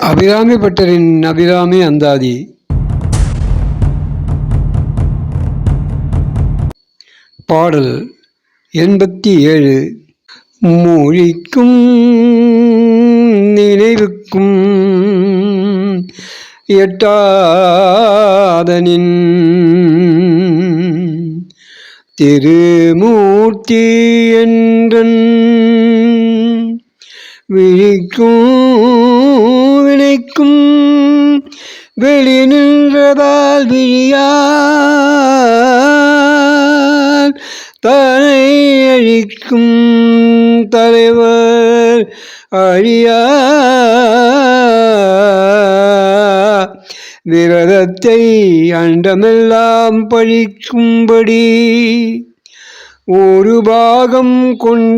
அபிராமி பட்டரின் அபிராமி அந்தாதி. பாடல் 87. மொழிக்கும் நினைவுக்கும் எட்டாதனின் திருமூர்த்தி என்றன் விழிக்கும் வினைக்கும் வெளி நின்றதால் விழியால் தனை அழிக்கும் தலைவர் அழியா விரதத்தை அண்டமெல்லாம் பழிக்கும்படி ஒரு பாகம் கொண்டாலும்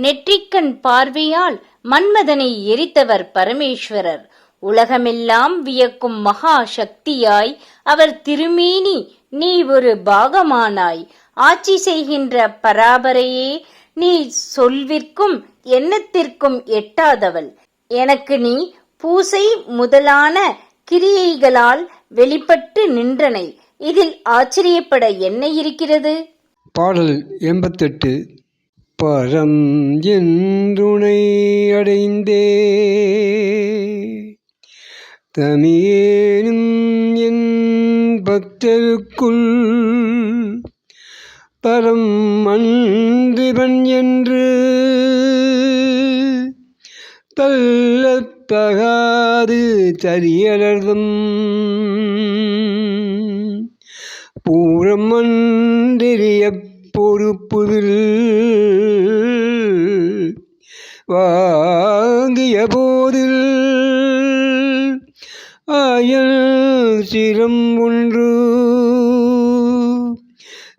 நெற்றிக்கண் பார்வையால் மன்மதனை எரித்தவர் பரமேஸ்வரர். உலகமெல்லாம் வியக்கும் மகா சக்தியாய் அவர் திருமேனி நீ ஒரு பாகமானாய். ஆட்சி செய்கின்ற பராபரையே, நீ சொல்விற்கும் எண்ணத்திற்கும் எட்டாதவள். எனக்கு நீ பூசை முதலான கிரியைகளால் வெளிப்பட்டு நின்றனை. இதில் ஆச்சரியப்பட என்ன இருக்கிறது? பாடல் 88. பரம் என்றுனை அடைந்தே தமியேனும் என் பக்தருக்குள் பரம் அன்றிவன் என்று தள்ளத்தகாது தரியலர்தம் பூரம் அன்றிய பொறுப்புதில் வாங்கிய போதில் ஆயல் சிரம் ஒன்று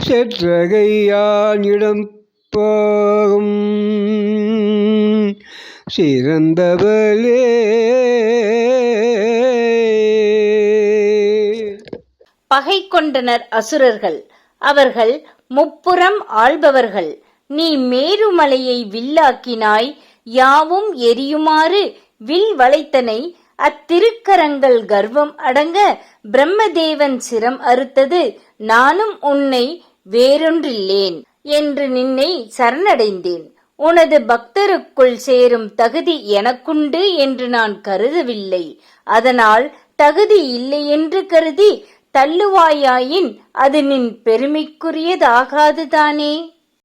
செற்றகையான் இடம் பாகம் சிறந்தவளே. பகை கொண்டனர் அசுரர்கள். அவர்கள் முப்புறம் ஆள்பவர்கள். நீ மேருமலையை வில்லாக்கினாய். யாவும் எரியுமாறு வில் வளைத்தனை. அத்திருக்கரங்கள் கர்வம் அடங்க பிரம்மதேவன் சிரம் அறுத்தது. நானும் உன்னை வேறொன்றில்லேன் என்று நின்னை சரணடைந்தேன். உனது பக்தருக்குள் சேரும் தகுதி எனக்குண்டு என்று நான் கருதவில்லை. அதனால் தகுதி இல்லை என்று கருதி தள்ளுவாயாயின் அது நின் பெருமைக்குரியதாகாதுதானே.